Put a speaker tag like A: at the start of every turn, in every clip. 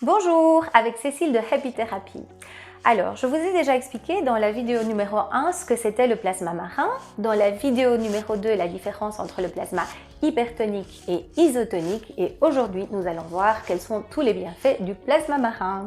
A: Bonjour, avec Cécile de Happy Therapy. Alors, je vous ai déjà expliqué dans la vidéo numéro 1 ce que c'était le plasma marin, dans la vidéo numéro 2 la différence entre le plasma hypertonique et isotonique, et aujourd'hui nous allons voir quels sont tous les bienfaits du plasma marin.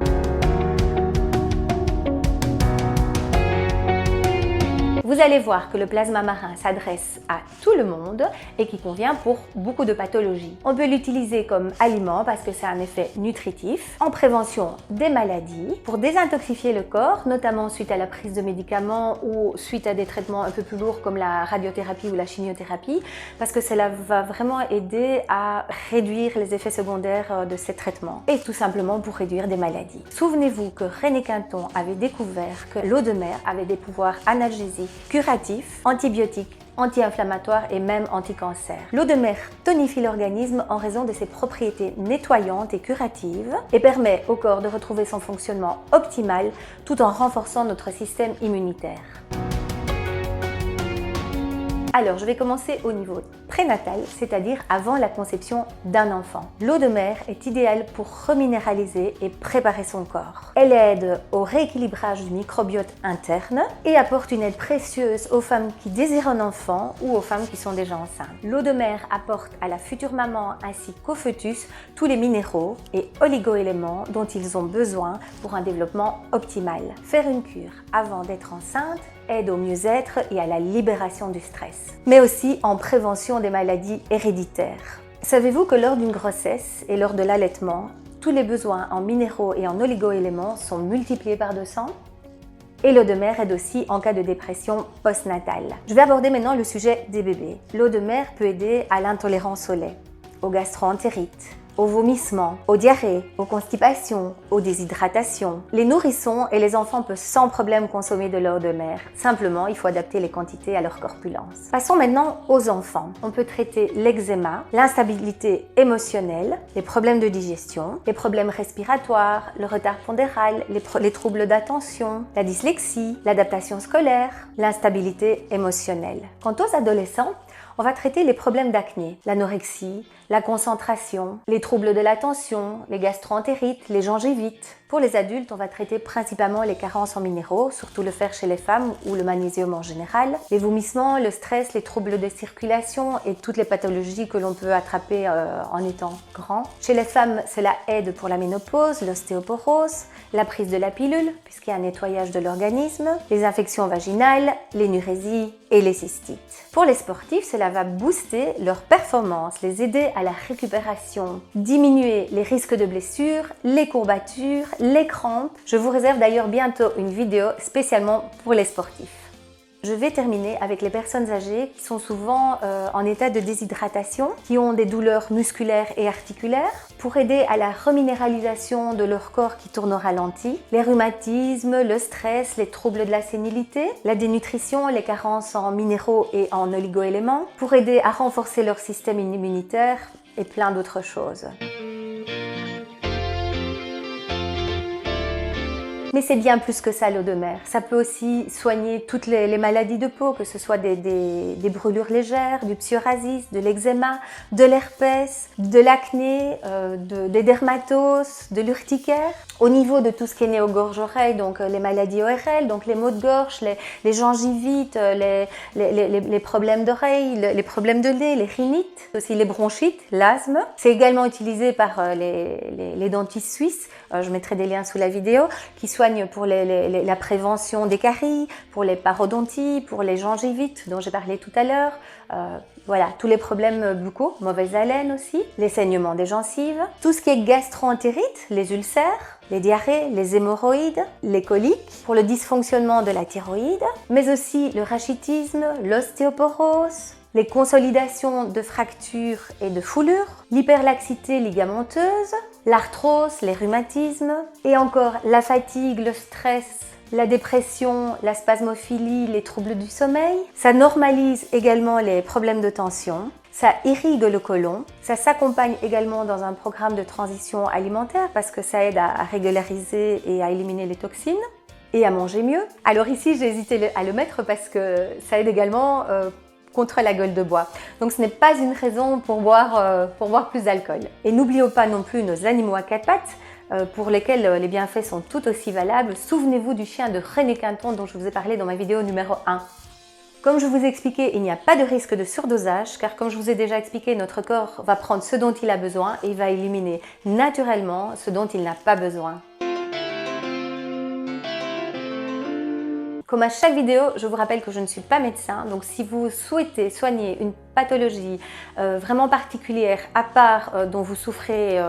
A: Vous allez voir que le plasma marin s'adresse à tout le monde et qui convient pour beaucoup de pathologies. On peut l'utiliser comme aliment parce que c'est un effet nutritif, en prévention des maladies, pour désintoxifier le corps, notamment suite à la prise de médicaments ou suite à des traitements un peu plus lourds comme la radiothérapie ou la chimiothérapie, parce que cela va vraiment aider à réduire les effets secondaires de ces traitements et tout simplement pour réduire des maladies. Souvenez-vous que René Quinton avait découvert que l'eau de mer avait des pouvoirs analgésiques, curatifs, antibiotiques, anti-inflammatoires et même anti-cancer. L'eau de mer tonifie l'organisme en raison de ses propriétés nettoyantes et curatives et permet au corps de retrouver son fonctionnement optimal tout en renforçant notre système immunitaire. Alors, je vais commencer au niveau prénatal, c'est-à-dire avant la conception d'un enfant. L'eau de mer est idéale pour reminéraliser et préparer son corps. Elle aide au rééquilibrage du microbiote interne et apporte une aide précieuse aux femmes qui désirent un enfant ou aux femmes qui sont déjà enceintes. L'eau de mer apporte à la future maman ainsi qu'au fœtus tous les minéraux et oligo-éléments dont ils ont besoin pour un développement optimal. Faire une cure avant d'être enceinte aide au mieux-être et à la libération du stress, mais aussi en prévention des maladies héréditaires. Savez-vous que lors d'une grossesse et lors de l'allaitement, tous les besoins en minéraux et en oligo-éléments sont multipliés par 200 ? Et l'eau de mer aide aussi en cas de dépression postnatale. Je vais aborder maintenant le sujet des bébés. L'eau de mer peut aider à l'intolérance au lait, aux gastro-entérites, aux vomissements, aux diarrhées, aux constipations, aux déshydratations. Les nourrissons et les enfants peuvent sans problème consommer de l'eau de mer. Simplement, il faut adapter les quantités à leur corpulence. Passons maintenant aux enfants. On peut traiter l'eczéma, l'instabilité émotionnelle, les problèmes de digestion, les problèmes respiratoires, le retard pondéral, les troubles d'attention, la dyslexie, l'adaptation scolaire, l'instabilité émotionnelle. Quant aux adolescents, on va traiter les problèmes d'acné, l'anorexie, la concentration, les troubles de l'attention, les gastro-entérites, les gingivites. Pour les adultes, on va traiter principalement les carences en minéraux, surtout le fer chez les femmes ou le magnésium en général, les vomissements, le stress, les troubles de circulation et toutes les pathologies que l'on peut attraper en étant grand. Chez les femmes, cela aide pour la ménopause, l'ostéoporose, la prise de la pilule, puisqu'il y a un nettoyage de l'organisme, les infections vaginales, l'énurésie et les cystites. Pour les sportifs, cela va booster leur performance, les aider à la récupération, diminuer les risques de blessures, les courbatures, les crampes. Je vous réserve d'ailleurs bientôt une vidéo spécialement pour les sportifs. Je vais terminer avec les personnes âgées qui sont souvent en état de déshydratation, qui ont des douleurs musculaires et articulaires, pour aider à la reminéralisation de leur corps qui tourne au ralenti, les rhumatismes, le stress, les troubles de la sénilité, la dénutrition, les carences en minéraux et en oligo-éléments, pour aider à renforcer leur système immunitaire et plein d'autres choses. Mais c'est bien plus que ça, l'eau de mer. Ça peut aussi soigner toutes les maladies de peau, que ce soit des brûlures légères, du psoriasis, de l'eczéma, de l'herpès, de l'acné, des dermatoses, de l'urticaire. Au niveau de tout ce qui est nez aux gorges-oreilles, donc les maladies ORL, donc les maux de gorge, les gingivites, les problèmes d'oreilles, les problèmes de nez, les rhinites, aussi les bronchites, l'asthme. C'est également utilisé par les dentistes suisses. Je mettrai des liens sous la vidéo, qui soignent pour la prévention des caries, pour les parodonties, pour les gingivites dont j'ai parlé tout à l'heure. Voilà, tous les problèmes buccaux, mauvaise haleine aussi, les saignements des gencives, tout ce qui est gastro-entérite, les ulcères, les diarrhées, les hémorroïdes, les coliques, pour le dysfonctionnement de la thyroïde, mais aussi le rachitisme, l'ostéoporose, les consolidations de fractures et de foulures, l'hyperlaxité ligamenteuse, l'arthrose, les rhumatismes, et encore la fatigue, le stress, la dépression, la spasmophilie, les troubles du sommeil. Ça normalise également les problèmes de tension. Ça irrigue le côlon. Ça s'accompagne également dans un programme de transition alimentaire parce que ça aide à régulariser et à éliminer les toxines et à manger mieux. Alors ici, j'ai hésité à le mettre parce que ça aide également contre la gueule de bois. Donc ce n'est pas une raison pour boire plus d'alcool. Et n'oublions pas non plus nos animaux à quatre pattes. pour lesquels les bienfaits sont tout aussi valables. Souvenez-vous du chien de René Quinton dont je vous ai parlé dans ma vidéo numéro 1. Comme je vous ai expliqué, il n'y a pas de risque de surdosage car comme je vous ai déjà expliqué, notre corps va prendre ce dont il a besoin et il va éliminer naturellement ce dont il n'a pas besoin. Comme à chaque vidéo, je vous rappelle que je ne suis pas médecin, donc si vous souhaitez soigner une pathologie vraiment particulière, à part dont vous souffrez,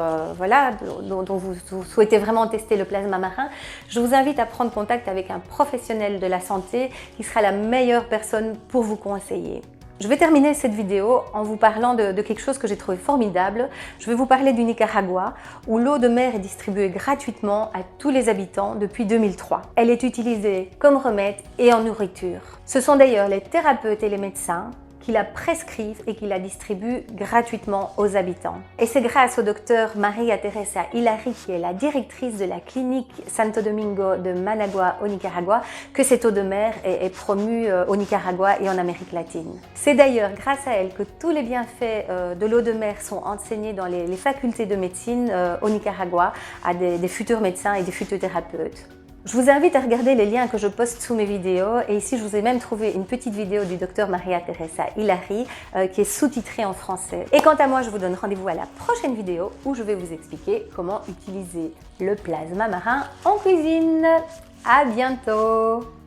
A: dont vous souhaitez vraiment tester le plasma marin, je vous invite à prendre contact avec un professionnel de la santé qui sera la meilleure personne pour vous conseiller. Je vais terminer cette vidéo en vous parlant de quelque chose que j'ai trouvé formidable. Je vais vous parler du Nicaragua, où l'eau de mer est distribuée gratuitement à tous les habitants depuis 2003. Elle est utilisée comme remède et en nourriture. Ce sont d'ailleurs les thérapeutes et les médecins qui la prescrivent et qui la distribuent gratuitement aux habitants. Et c'est grâce au docteur María Teresa Hilary, qui est la directrice de la clinique Santo Domingo de Managua au Nicaragua, que cette eau de mer est promue au Nicaragua et en Amérique latine. C'est d'ailleurs grâce à elle que tous les bienfaits de l'eau de mer sont enseignés dans les facultés de médecine au Nicaragua à des futurs médecins et des futurs thérapeutes. Je vous invite à regarder les liens que je poste sous mes vidéos et ici je vous ai même trouvé une petite vidéo du docteur María Teresa Hilary qui est sous-titrée en français. Et quant à moi, je vous donne rendez-vous à la prochaine vidéo où je vais vous expliquer comment utiliser le plasma marin en cuisine. À bientôt!